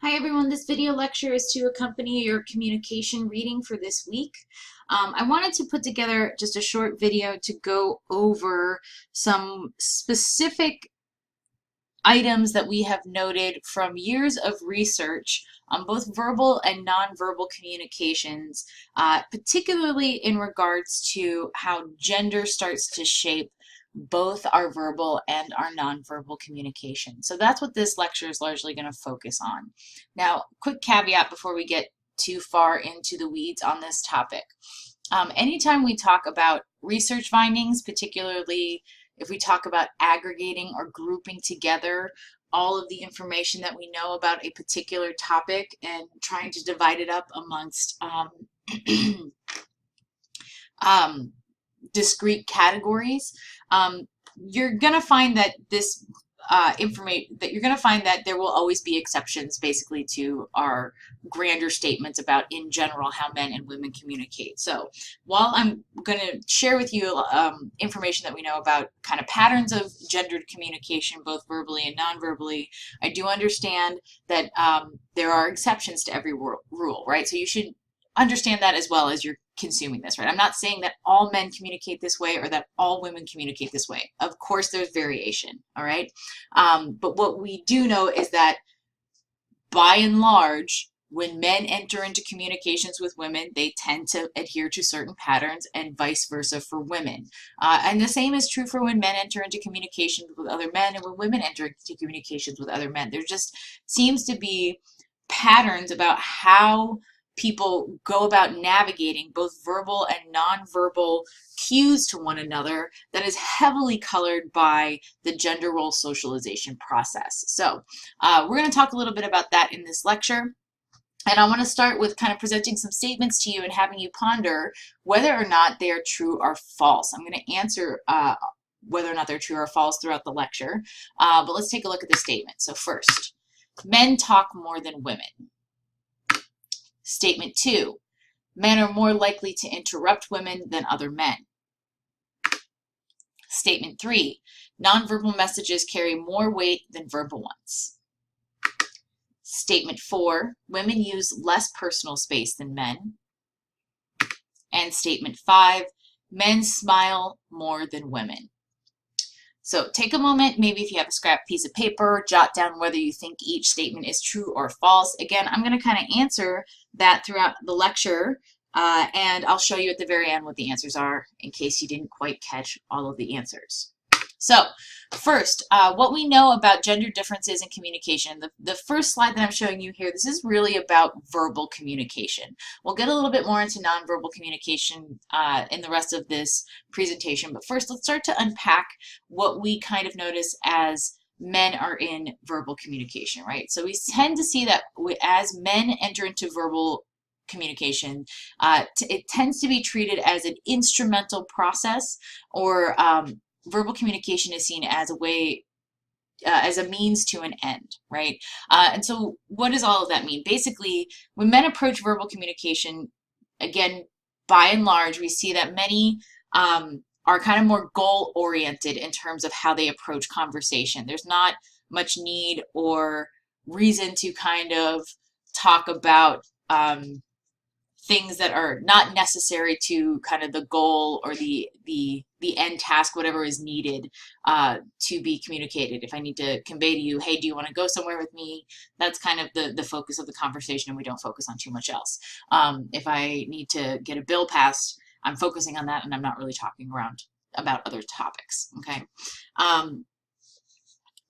Hi everyone, this video lecture is to accompany your communication reading for this week. I wanted to put together just a short video to go over some specific items that we have noted from years of research on both verbal and nonverbal communications, particularly in regards to how gender starts to shape both our verbal and our nonverbal communication. So that's what this lecture is largely going to focus on. Now, quick caveat before we get too far into the weeds on this topic. Anytime we talk about research findings, particularly if we talk about aggregating or grouping together all of the information that we know about a particular topic and trying to divide it up amongst discrete categories, you're going to find that this you're going to find that there will always be exceptions basically to our grander statements about in general how men and women communicate. So while I'm going to share with you information that we know about kind of patterns of gendered communication both verbally and non-verbally, I do understand that there are exceptions to every rule, right? So you should understand that as well as you're consuming this, right? I'm not saying that all men communicate this way or that all women communicate this way. Of course, there's variation, all right? But what we do know is that by and large, when men enter into communications with women, they tend to adhere to certain patterns and vice versa for women. And the same is true for when men enter into communications with other men and when women enter into communications with other men. There just seems to be patterns about how people go about navigating both verbal and nonverbal cues to one another that is heavily colored by the gender role socialization process. So we're going to talk a little bit about that in this lecture. And I want to start with kind of presenting some statements to you and having you ponder whether or not they are true or false. I'm going to answer whether or not they're true or false throughout the lecture. But let's take a look at the statement. So first, men talk more than women. Statement 2, men are more likely to interrupt women than other men. Statement 3, nonverbal messages carry more weight than verbal ones. Statement 4, women use less personal space than men. And statement 5, men smile more than women. So take a moment, maybe if you have a scrap piece of paper, jot down whether you think each statement is true or false. Again, I'm going to kind of answer that throughout the lecture, and I'll show you at the very end what the answers are in case you didn't quite catch all of the answers. So first, what we know about gender differences in communication. The first slide that I'm showing you here, this is really about verbal communication. We'll get a little bit more into nonverbal communication in the rest of this presentation, but first let's start to unpack what we kind of notice as men are in verbal communication, right? So we tend to see that as men enter into verbal communication, it tends to be treated as an instrumental process, or verbal communication is seen as a way, as a means to an end, right? And so what does all of that mean? Basically, when men approach verbal communication, again, by and large, we see that many are kind of more goal-oriented in terms of how they approach conversation. There's not much need or reason to kind of talk about things that are not necessary to kind of the goal or the end task, whatever is needed to be communicated. If I need to convey to you, hey, do you want to go somewhere with me? That's kind of the focus of the conversation, and we don't focus on too much else. If I need to get a bill passed, I'm focusing on that, and I'm not really talking around about other topics, okay?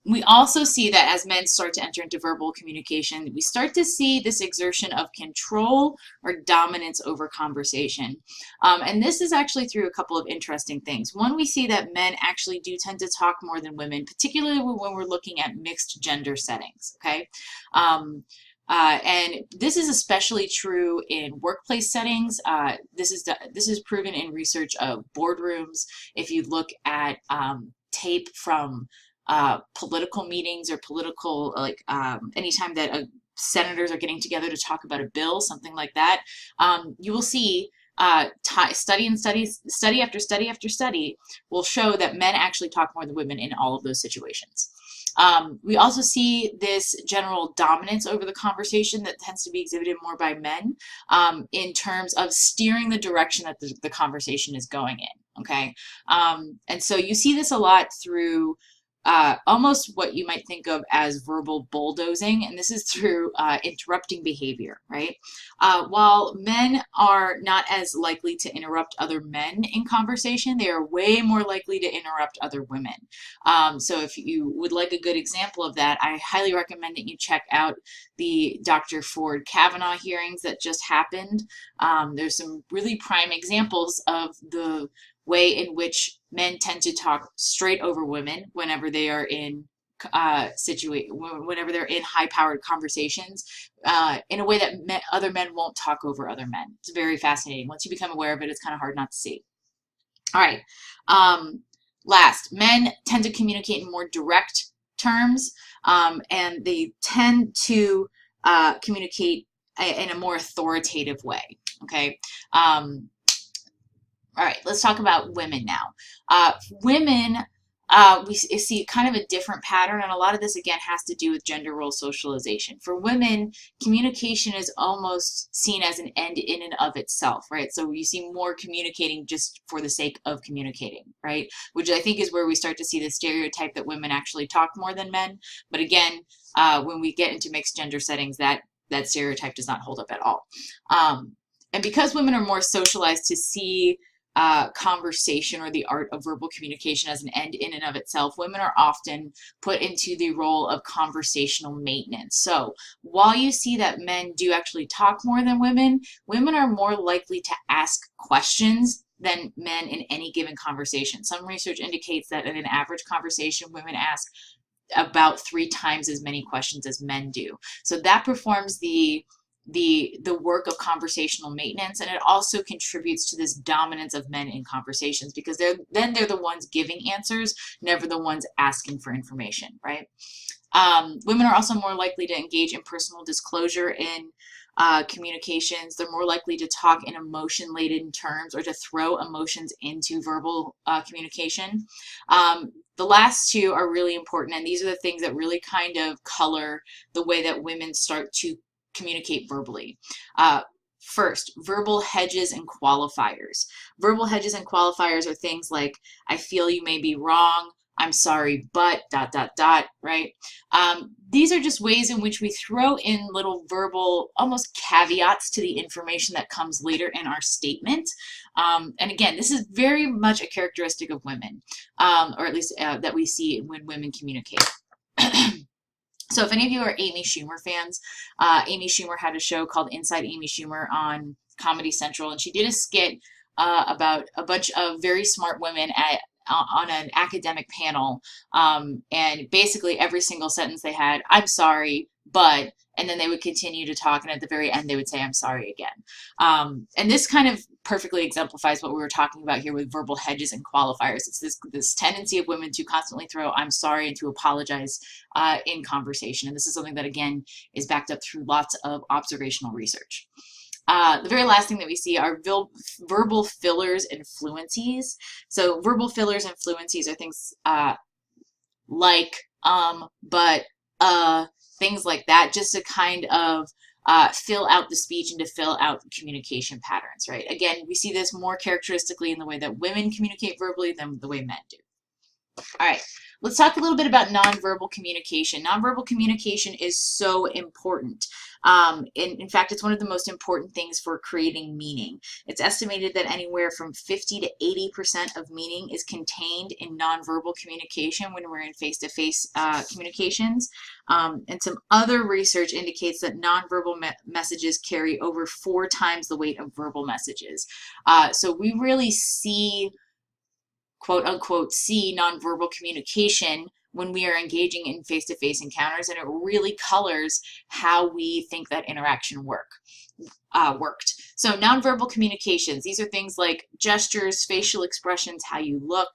We also see that as men start to enter into verbal communication, we start to see this exertion of control or dominance over conversation. And this is actually through a couple of interesting things. One, we see that men actually do tend to talk more than women, particularly when we're looking at mixed gender settings, okay? And this is especially true in workplace settings. This is proven in research of boardrooms. If you look at tape from political meetings or political, like anytime that senators are getting together to talk about a bill, something like that, you will see study after study after study will show that men actually talk more than women in all of those situations. We also see this general dominance over the conversation that tends to be exhibited more by men in terms of steering the direction that the conversation is going in, okay? And so you see this a lot through almost what you might think of as verbal bulldozing, and this is through interrupting behavior, right? While men are not as likely to interrupt other men in conversation, they are way more likely to interrupt other women. So if you would like a good example of that, I highly recommend that you check out the Dr. Ford Kavanaugh hearings that just happened. There's some really prime examples of the way in which men tend to talk straight over women whenever they are in whenever they're in high-powered conversations in a way that other men won't talk over other men. It's very fascinating. Once you become aware of it, it's kind of hard not to see. All right. Last, men tend to communicate in more direct terms, and they tend to communicate in a more authoritative way. Okay. All right, let's talk about women now. Women, we see kind of a different pattern, and a lot of this, again, has to do with gender role socialization. For women, communication is almost seen as an end in and of itself, right? So you see more communicating just for the sake of communicating, right? Which I think is where we start to see the stereotype that women actually talk more than men. But again, when we get into mixed gender settings, that stereotype does not hold up at all. And because women are more socialized to see conversation or the art of verbal communication as an end in and of itself, women are often put into the role of conversational maintenance. So while you see that men do actually talk more than women, women are more likely to ask questions than men in any given conversation. Some research indicates that in an average conversation, women ask about 3 times as many questions as men do. So that performs the work of conversational maintenance, and it also contributes to this dominance of men in conversations, because they're the ones giving answers, never the ones asking for information, right? Women are also more likely to engage in personal disclosure in communications. They're more likely to talk in emotion-laden terms or to throw emotions into verbal communication. The last two are really important, and these are the things that really kind of color the way that women start to communicate verbally. First, verbal hedges and qualifiers. Verbal hedges and qualifiers are things like, I feel you may be wrong, I'm sorry, but ... right? These are just ways in which we throw in little verbal, almost caveats to the information that comes later in our statement. And again, this is very much a characteristic of women, or at least that we see when women communicate. So if any of you are Amy Schumer fans, Amy Schumer had a show called Inside Amy Schumer on Comedy Central, and she did a skit about a bunch of very smart women on an academic panel, and basically every single sentence they had, I'm sorry, but, and then they would continue to talk, and at the very end they would say, I'm sorry again. And this kind of perfectly exemplifies what we were talking about here with verbal hedges and qualifiers. It's this tendency of women to constantly throw I'm sorry and to apologize in conversation. And this is something that, again, is backed up through lots of observational research. The very last thing that we see are verbal fillers and fluencies. So verbal fillers and fluencies are things like, but, things like that, just to kind of fill out the speech and to fill out communication patterns, right? Again, we see this more characteristically in the way that women communicate verbally than the way men do. All right, let's talk a little bit about nonverbal communication. Nonverbal communication is so important. In fact, it's one of the most important things for creating meaning. It's estimated that anywhere from 50 to 80% of meaning is contained in nonverbal communication when we're in face-to-face communications. And some other research indicates that nonverbal messages carry over 4 times the weight of verbal messages. So we really see, quote unquote, see nonverbal communication when we are engaging in face-to-face encounters, and it really colors how we think that interaction worked. So nonverbal communications, these are things like gestures, facial expressions, how you look.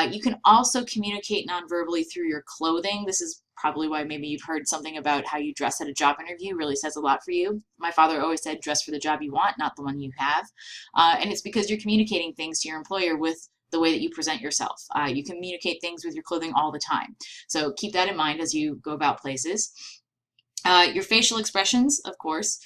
You can also communicate nonverbally through your clothing. This is probably why maybe you've heard something about how you dress at a job interview really says a lot for you. My father always said, dress for the job you want, not the one you have. And it's because you're communicating things to your employer with the way that you present yourself. You communicate things with your clothing all the time. So keep that in mind as you go about places. Your facial expressions, of course,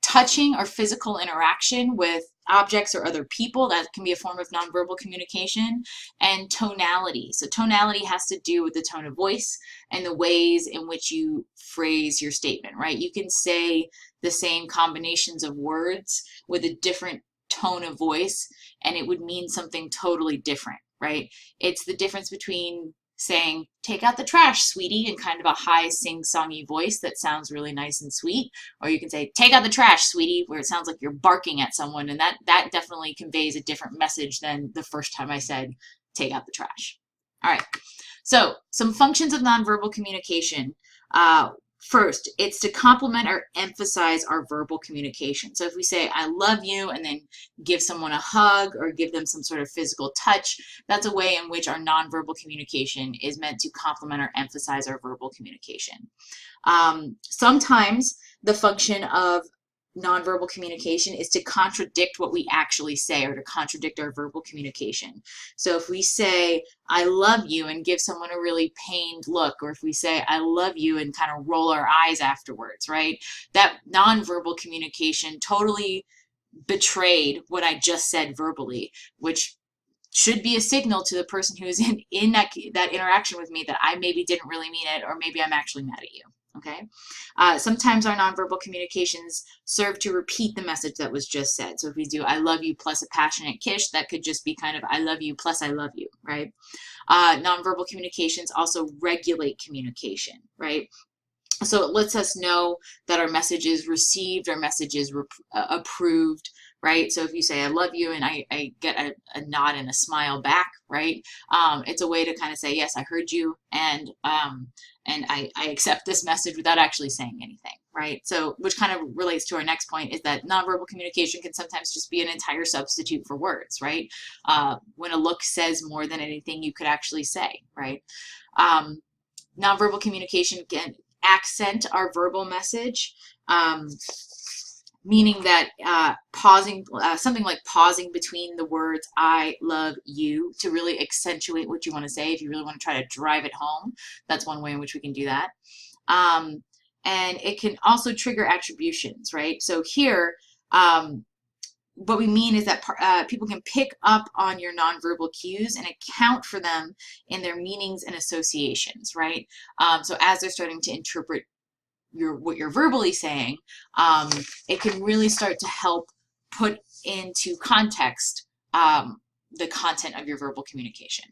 touching or physical interaction with objects or other people, that can be a form of nonverbal communication, and tonality. So tonality has to do with the tone of voice and the ways in which you phrase your statement, right? You can say the same combinations of words with a different tone of voice, and it would mean something totally different, right? It's the difference between saying, take out the trash, sweetie, in kind of a high sing-songy voice that sounds really nice and sweet. Or you can say, take out the trash, sweetie, where it sounds like you're barking at someone. And that definitely conveys a different message than the first time I said, take out the trash. All right. So some functions of nonverbal communication. First, it's to complement or emphasize our verbal communication. So if we say, I love you, and then give someone a hug or give them some sort of physical touch, that's a way in which our nonverbal communication is meant to complement or emphasize our verbal communication. Sometimes the function of nonverbal communication is to contradict what we actually say, or to contradict our verbal communication. So if we say, I love you, and give someone a really pained look, or if we say, I love you, and kind of roll our eyes afterwards, right? That nonverbal communication totally betrayed what I just said verbally, which should be a signal to the person who is in that interaction with me that I maybe didn't really mean it, or maybe I'm actually mad at you. Okay. Sometimes our nonverbal communications serve to repeat the message that was just said. So if we do I love you plus a passionate kiss, that could just be kind of I love you plus I love you, right? Nonverbal communications also regulate communication, right? So it lets us know that our message is received, our message is approved, right? So if you say I love you and I get a nod and a smile back, right? It's a way to kind of say, yes, I heard you, and I accept this message without actually saying anything, right? So which kind of relates to our next point, is that nonverbal communication can sometimes just be an entire substitute for words, right? When a look says more than anything you could actually say, right? Nonverbal communication can accent our verbal message, meaning that something like pausing between the words I love you to really accentuate what you want to say. If you really want to try to drive it home, that's one way in which we can do that. And it can also trigger attributions, right? So here, what we mean is that people can pick up on your nonverbal cues and account for them in their meanings and associations, right? So as they're starting to interpret what you're verbally saying, it can really start to help put into context the content of your verbal communication.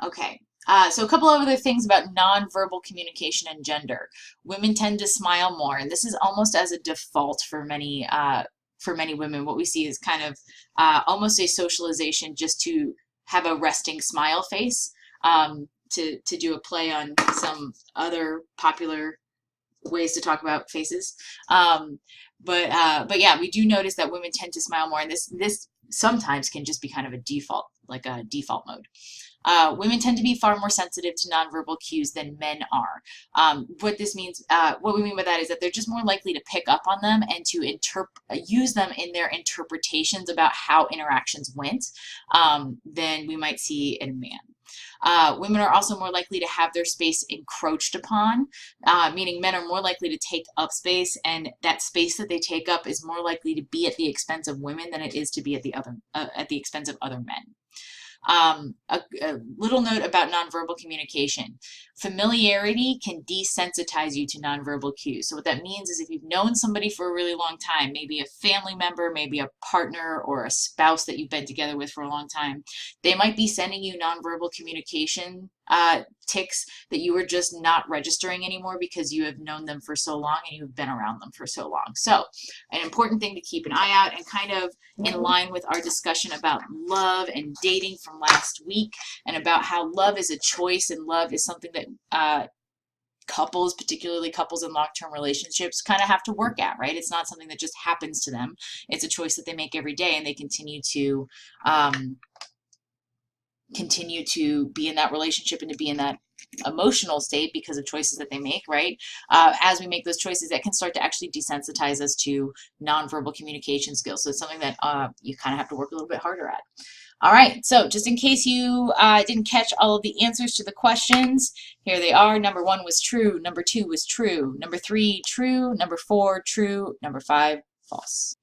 Okay. So a couple of other things about nonverbal communication and gender. Women tend to smile more, and this is almost as a default for many women. What we see is kind of almost a socialization just to have a resting smile face, to do a play on some other popular ways to talk about faces. But yeah, we do notice that women tend to smile more, and this sometimes can just be kind of a default, like a default mode. Women tend to be far more sensitive to nonverbal cues than men are. What this means, what we mean by that is that they're just more likely to pick up on them and to use them in their interpretations about how interactions went, than we might see in a man. Women are also more likely to have their space encroached upon, meaning men are more likely to take up space, and that space that they take up is more likely to be at the expense of women than it is to be at the expense of other men. A little note about nonverbal communication. Familiarity can desensitize you to nonverbal cues. So what that means is if you've known somebody for a really long time, maybe a family member, maybe a partner or a spouse that you've been together with for a long time, they might be sending you nonverbal communication tics that you are just not registering anymore because you have known them for so long and you've been around them for so long. So an important thing to keep an eye out, and kind of in line with our discussion about love and dating from last week, and about how love is a choice and love is something that couples, particularly couples in long-term relationships, kind of have to work at, right? It's not something that just happens to them. It's a choice that they make every day, and they continue to be in that relationship and to be in that emotional state because of choices that they make, right? As we make those choices, that can start to actually desensitize us to nonverbal communication skills. So it's something that you kind of have to work a little bit harder at. All right, so just in case you didn't catch all of the answers to the questions, here they are. Number 1 was true. Number 2 was true. Number 3, true. Number 4, true. Number 5, false.